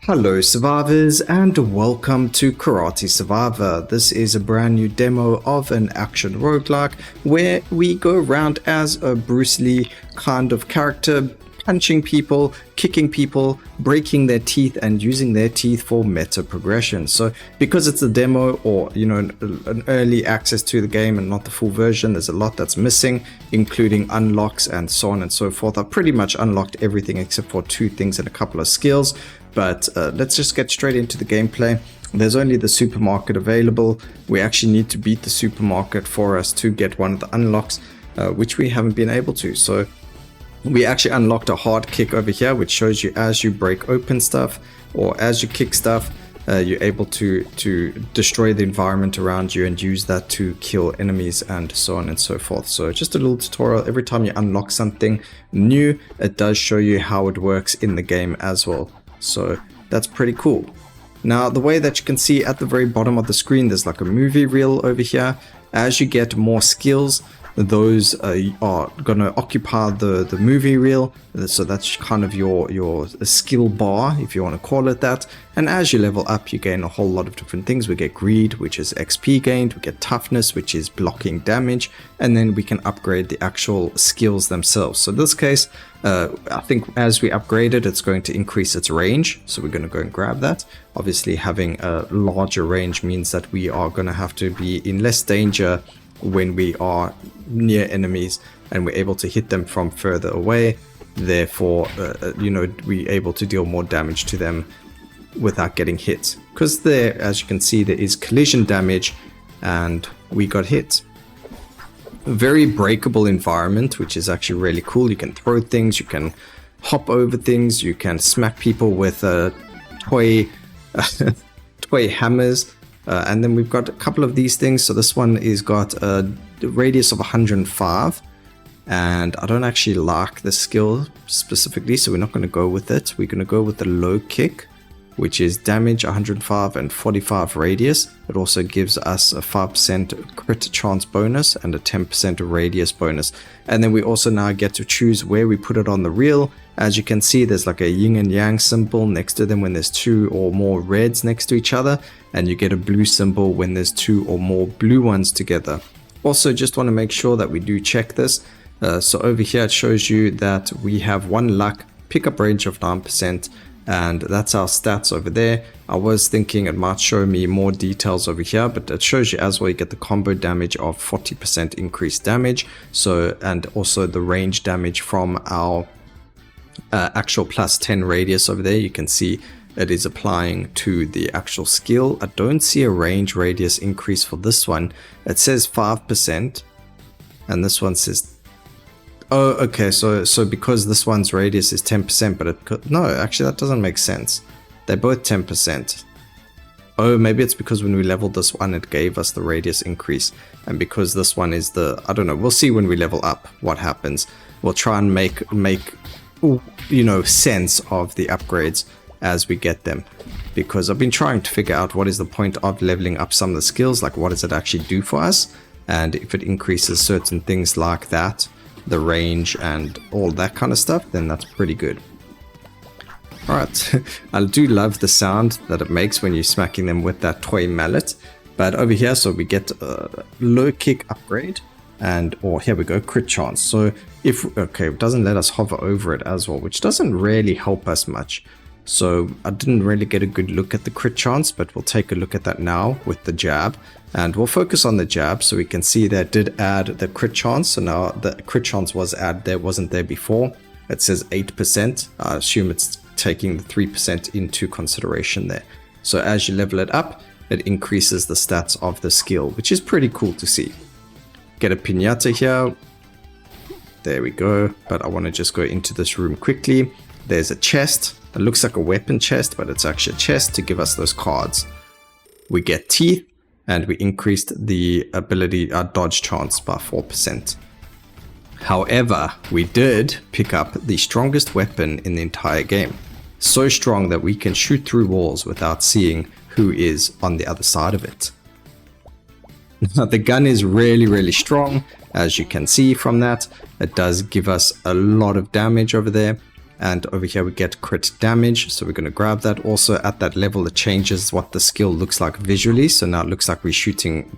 Hello survivors and welcome to Karate Survivor. This is a brand new demo of an action roguelike where we go around as a Bruce Lee kind of character, punching people, kicking people, breaking their teeth and using their teeth for meta progression. So because it's a demo or an early access to the game and not the full version, there's a lot that's missing, including unlocks and so on and so forth. I've pretty much unlocked everything except for 2 things and a couple of skills. But let's just get straight into the gameplay. There's only the supermarket available. We actually need to beat the supermarket for us to get one of the unlocks, which we haven't been able to. So we actually unlocked a hard kick over here, which shows you as you break open stuff or as you kick stuff, you're able to destroy the environment around you and use that to kill enemies and so on and so forth. So just a little tutorial. Every time you unlock something new, it does show you how it works in the game as well. So that's pretty cool. Now the way that you can see at the very bottom of the screen, there's like a movie reel over here. As you get more skills, those are going to occupy the movie reel. So that's kind of your skill bar, if you want to call it that. And as you level up, you gain a whole lot of different things. We get greed, which is XP gained. We get toughness, which is blocking damage. And then we can upgrade the actual skills themselves. So in this case, I think as we upgrade it, it's going to increase its range. So we're going to go and grab that. Obviously, having a larger range means that we are going to have to be in less danger when we are near enemies and we're able to hit them from further away. Therefore, we're able to deal more damage to them without getting hit. Because there, as you can see, there is collision damage and we got hit. A very breakable environment, which is actually really cool. You can throw things, you can hop over things, you can smack people with toy hammers. And then we've got a couple of these things. So this one is got a radius of 105. And I don't actually like the skill specifically, so we're not going to go with it. We're going to go with the low kick, which is damage 105 and 45 radius. It also gives us a 5% crit chance bonus and a 10% radius bonus. And then we also now get to choose where we put it on the reel. As you can see, there's like a yin and yang symbol next to them when there's 2 or more reds next to each other. And you get a blue symbol when there's 2 or more blue ones together. Also, just want to make sure that we do check this. So over here, it shows you that we have 1 luck, pickup range of 9%. And that's our stats over there. I was thinking it might show me more details over here, but it shows you as well. You get the combo damage of 40% increased damage. So, and also the range damage from our actual plus 10 radius over there. You can see it is applying to the actual skill. I don't see a range radius increase for this one. It says 5%, and this one says, oh, okay, so because this one's radius is 10%, but it could, no, actually that doesn't make sense. They're both 10%. Oh, maybe it's because when we leveled this one, it gave us the radius increase. And because this one is the, I don't know, we'll see when we level up what happens. We'll try and make sense of the upgrades as we get them. Because I've been trying to figure out what is the point of leveling up some of the skills, like what does it actually do for us? And if it increases certain things like that, the range and all that kind of stuff, then that's pretty good. Alright, I do love the sound that it makes when you're smacking them with that toy mallet. But over here, so we get a low kick upgrade, and or here we go, crit chance. So if, okay, it doesn't let us hover over it as well, which doesn't really help us much. So I didn't really get a good look at the crit chance, but we'll take a look at that now with the jab. And we'll focus on the jab so we can see that it did add the crit chance. So now the crit chance was added there, wasn't there before. It says 8%. I assume it's taking the 3% into consideration there. So as you level it up, it increases the stats of the skill, which is pretty cool to see. Get a piñata here. There we go. But I want to just go into this room quickly. There's a chest. It looks like a weapon chest, but it's actually a chest to give us those cards. We get teeth, and we increased the ability, our dodge chance by 4%. However, we did pick up the strongest weapon in the entire game. So strong that we can shoot through walls without seeing who is on the other side of it. Now, the gun is really, really strong. As you can see from that, it does give us a lot of damage over there. and over here we get crit damage, so we're going to grab that. Also at that level it changes what the skill looks like visually, so now it looks like we're shooting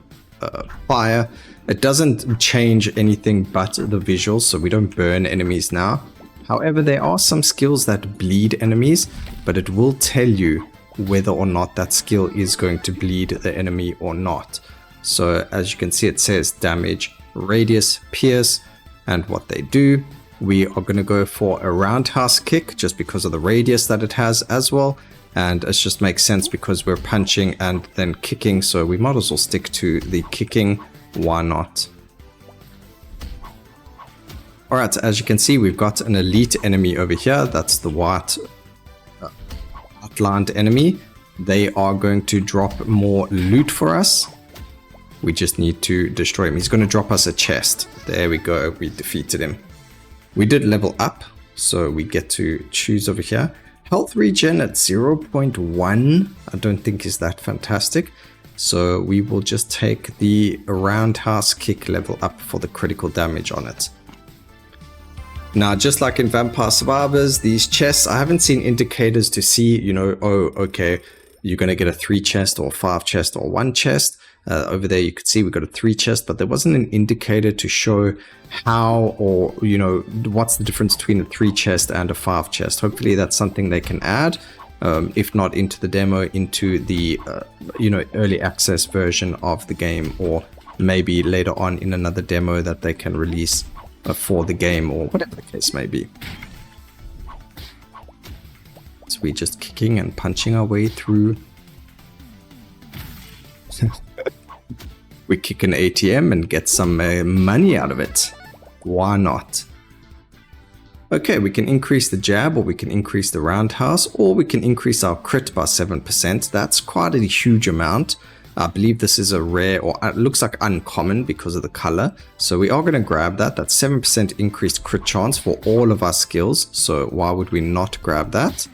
fire. It doesn't change anything but the visuals, so we don't burn enemies now. However, there are some skills that bleed enemies, but it will tell you whether or not that skill is going to bleed the enemy or not. So as you can see, it says damage, radius, pierce, and what they do. We are going to go for a roundhouse kick just because of the radius that it has as well. And it just makes sense because we're punching and then kicking, so we might as well stick to the kicking. Why not? Alright, as you can see, we've got an elite enemy over here. That's the white outlined enemy. They are going to drop more loot for us. We just need to destroy him. He's going to drop us a chest. There we go. We defeated him. We did level up, so we get to choose over here. Health regen at 0.1, I don't think is that fantastic. So we will just take the roundhouse kick level up for the critical damage on it. Now, just like in Vampire Survivors, these chests, I haven't seen indicators to see, you know, oh, okay, you're going to get a 3 chest or 5 chest or 1 chest. Over there you could see we got a 3 chest, but there wasn't an indicator to show how, or you know, what's the difference between a 3 chest and a 5 chest. Hopefully that's something they can add, if not into the demo, into the you know, early access version of the game, or maybe later on in another demo that they can release for the game, or whatever the case may be. So we're just kicking and punching our way through. We kick an ATM and get some money out of it. Why not? Okay, we can increase the jab, or we can increase the roundhouse, or we can increase our crit by 7%. That's quite a huge amount. I believe this is a rare, or it looks like uncommon because of the color. So we are going to grab that. That's 7% increased crit chance for all of our skills. So why would we not grab that?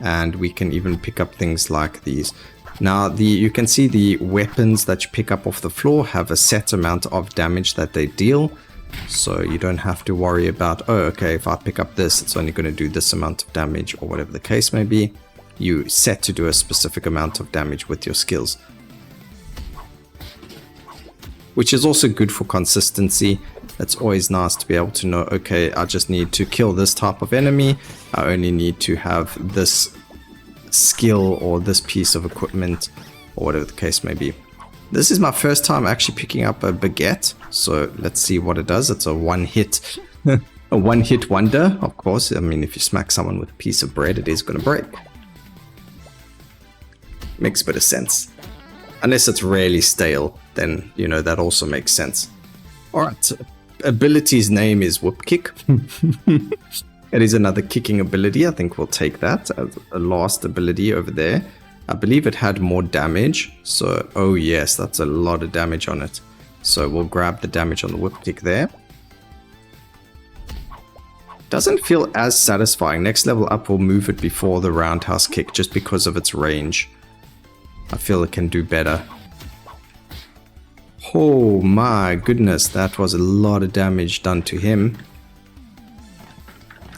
And we can even pick up things like these. Now, you can see the weapons that you pick up off the floor have a set amount of damage that they deal. So you don't have to worry about, oh, okay, if I pick up this, it's only going to do this amount of damage, or whatever the case may be. You set to do a specific amount of damage with your skills. Which is also good for consistency. It's always nice to be able to know, okay, I just need to kill this type of enemy. I only need to have this skill or this piece of equipment, or whatever the case may be. This is my first time actually picking up a baguette, so let's see what it does. It's a one-hit a one-hit wonder, of course. I mean, if you smack someone with a piece of bread, it is going to break. Makes a bit of sense. Unless it's really stale, then, you know, that also makes sense. Alright, ability's name is Whip Kick. It is another kicking ability. I think we'll take that as a last ability over there. I believe it had more damage. So, oh yes, that's a lot of damage on it. So we'll grab the damage on the Whip Kick there. Doesn't feel as satisfying. Next level up will move it before the roundhouse kick just because of its range. I feel it can do better. Oh my goodness, that was a lot of damage done to him.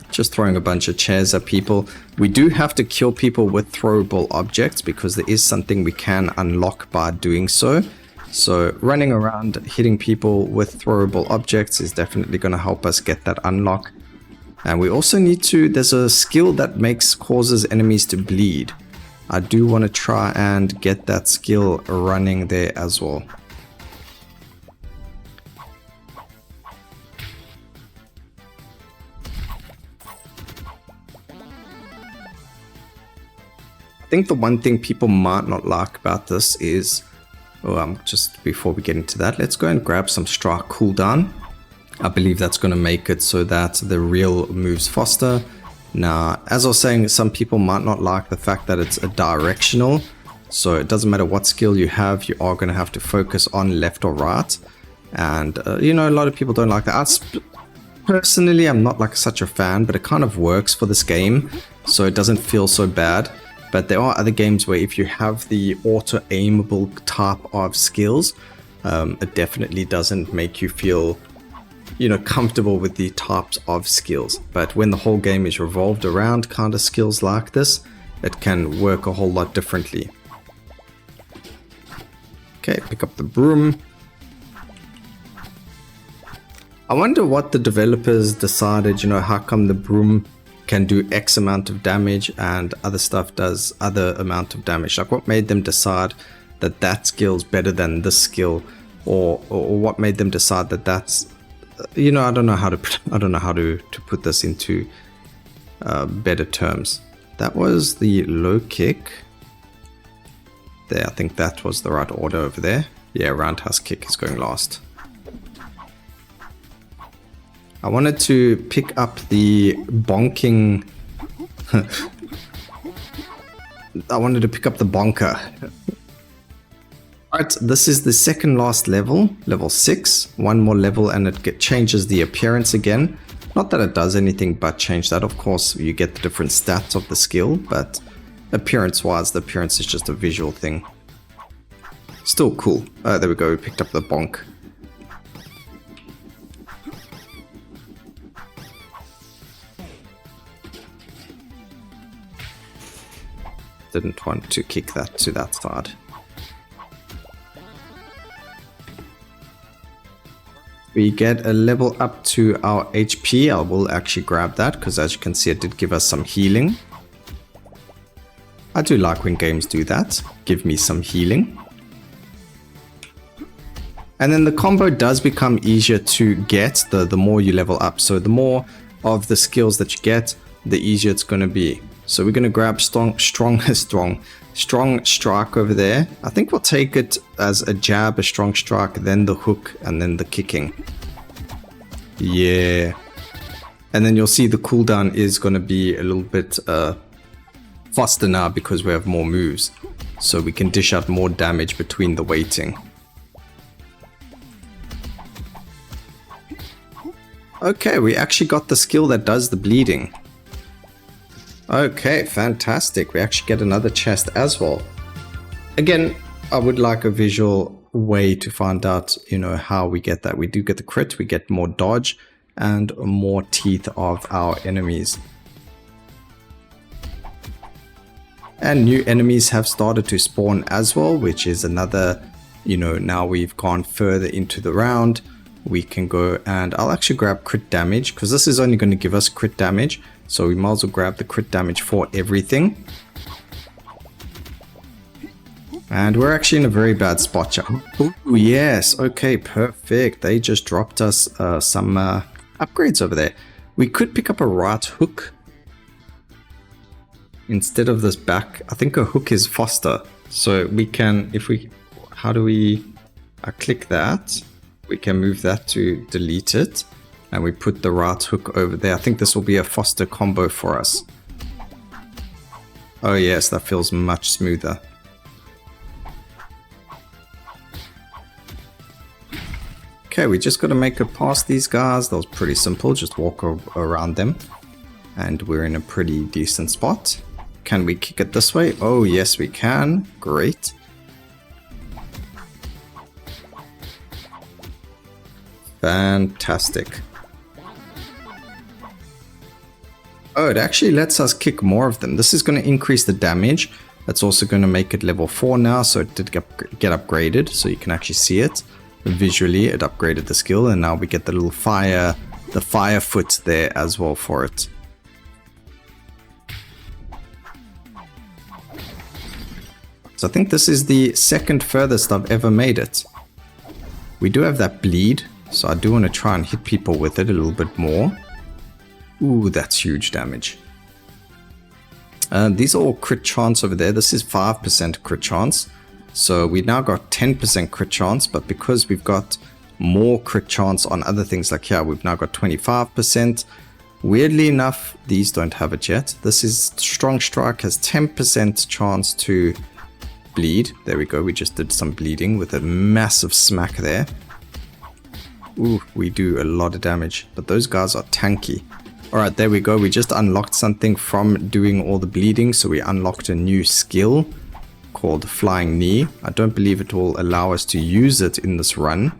Just throwing a bunch of chairs at people. We do have to kill people with throwable objects because there is something we can unlock by doing so. So running around hitting people with throwable objects is definitely going to help us get that unlock. And we also need to, there's a skill that causes enemies to bleed. I do want to try and get that skill running there as well. I think the one thing people might not like about this is, just before we get into that, let's go and grab some Stra Cooldown. I believe that's going to make it so that the reel moves faster. Now, as I was saying, some people might not like the fact that it's a directional. So it doesn't matter what skill you have, you are going to have to focus on left or right. And, you know, a lot of people don't like that. Personally, I'm not like such a fan, but it kind of works for this game. So it doesn't feel so bad. But there are other games where if you have the auto-aimable type of skills, it definitely doesn't make you feel you know, comfortable with the types of skills. But when the whole game is revolved around kind of skills like this, it can work a whole lot differently. Okay, pick up the broom. I wonder what the developers decided, you know, how come the broom can do X amount of damage and other stuff does other amount of damage. Like what made them decide that that skill's better than this skill, or what made them decide that that's, you know, I don't know how to put this into better terms. That was the low kick. There, I think that was the right order over there. Yeah, roundhouse kick is going last. I wanted to pick up the bonking. I wanted to pick up the bonker. Alright, this is the second last level, level 6. One more level and it changes the appearance again. Not that it does anything but change that. Of course, you get the different stats of the skill, but appearance-wise, the appearance is just a visual thing. Still cool. There we go, we picked up the bonk. Didn't want to kick that to that side. We get a level up to our HP. I will actually grab that because as you can see it did give us some healing. I do like when games do that. Give me some healing. And then the combo does become easier to get the more you level up. So the more of the skills that you get, the easier it's going to be. So we're going to grab strong strike over there. I think we'll take it as a jab, a strong strike, then the hook, and then the kicking. Yeah. And then you'll see the cooldown is going to be a little bit faster now because we have more moves. So we can dish out more damage between the waiting. Okay, we actually got the skill that does the bleeding. Okay, fantastic. We actually get another chest as well. Again, I would like a visual way to find out, you know, how we get that. We do get the crit, we get more dodge and more teeth of our enemies. And new enemies have started to spawn as well, which is another, you know, now we've gone further into the round. We can go and I'll actually grab crit damage because this is only going to give us crit damage. So we might as well grab the crit damage for everything. And we're actually in a very bad spot. Oh yes, okay, perfect. They just dropped us some upgrades over there. We could pick up a right hook instead of this back. I think a hook is faster. So we can, if we, how do we click that? We can move that to delete it. And we put the right hook over there. I think this will be a faster combo for us. Oh yes, that feels much smoother. Okay, we just got to make it past these guys. That was pretty simple. Just walk around them. And we're in a pretty decent spot. Can we kick it this way? Oh yes, we can. Great. Fantastic. Oh, it actually lets us kick more of them. This is going to increase the damage. That's also going to make it level 4 now, so it did get upgraded, so you can actually see it. Visually, it upgraded the skill, and now we get the little fire, the fire foot there as well for it. So I think this is the second furthest I've ever made it. We do have that bleed, so I do want to try and hit people with it a little bit more. Ooh, that's huge damage. These are all crit chance over there. This is 5% crit chance. So we now got 10% crit chance, but because we've got more crit chance on other things like here, we've now got 25%. Weirdly enough, these don't have it yet. This is strong strike, has 10% chance to bleed. There we go. We just did some bleeding with a massive smack there. Ooh, we do a lot of damage, but those guys are tanky. Alright, there we go. We just unlocked something from doing all the bleeding. So we unlocked a new skill called Flying Knee. I don't believe it will allow us to use it in this run.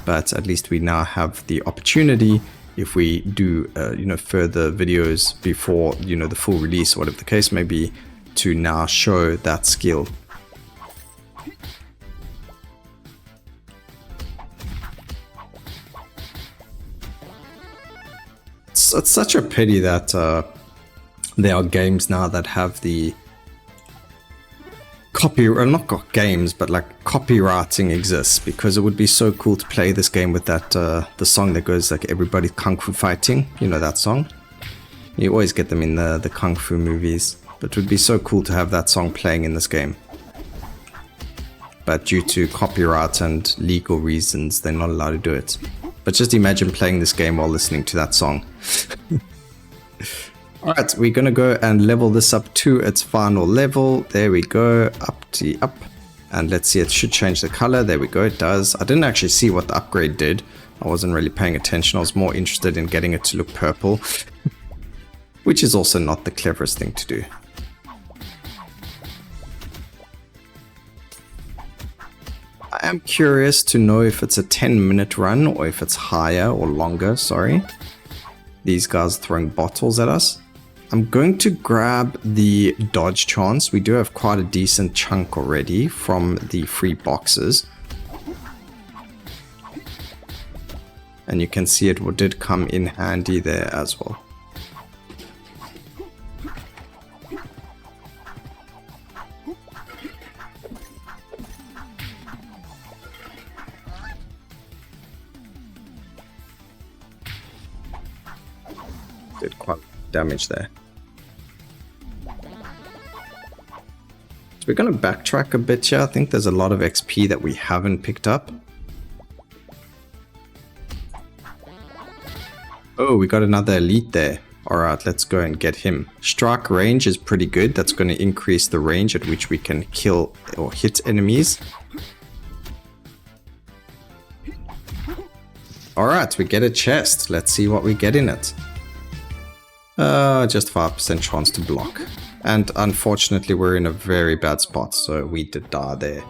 but at least we now have the opportunity, if we do further videos before the full release, whatever the case may be, to now show that skill. It's such a pity that there are games now that have the not games, but like copywriting exists, because it would be so cool to play this game with that the song that goes like everybody's kung fu fighting, that song. You always get them in the kung fu movies, but it would be so cool to have that song playing in this game. But due to copyright and legal reasons, they're not allowed to do it. But just imagine playing this game while listening to that song. Alright, we're going to go and level this up to its final level. There we go, up. And let's see, it should change the color. There we go, it does. I didn't actually see what the upgrade did. I wasn't really paying attention. I was more interested in getting it to look purple. Which is also not the cleverest thing to do. I am curious to know if it's a 10-minute run or if it's higher or longer, sorry. These guys throwing bottles at us. I'm going to grab the dodge chance. We do have quite a decent chunk already from the free boxes. And you can see it did come in handy there as well. Did quite damage there. So we're going to backtrack a bit here. I think there's a lot of XP that we haven't picked up. Oh, we got another elite there. Alright, let's go and get him. Strike range is pretty good. That's going to increase the range at which we can kill or hit enemies. Alright, we get a chest. Let's see what we get in it. Just 5% chance to block. And unfortunately we're in a very bad spot, so we did die there.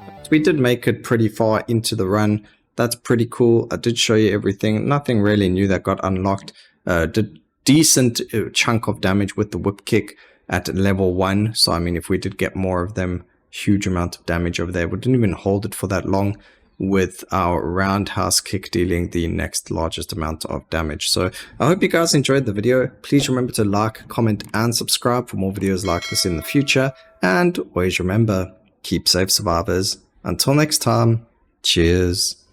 But we did make it pretty far into the run. That's pretty cool. I did show you everything. Nothing really new that got unlocked. Did decent chunk of damage with the whip kick at level 1. So I mean, if we did get more of them, huge amount of damage over there. We didn't even hold it for that long, with our roundhouse kick dealing the next largest amount of damage. So I hope you guys enjoyed the video. Please remember to like, comment, and subscribe for more videos like this in the future. And always remember, keep safe, survivors. Until next time, cheers.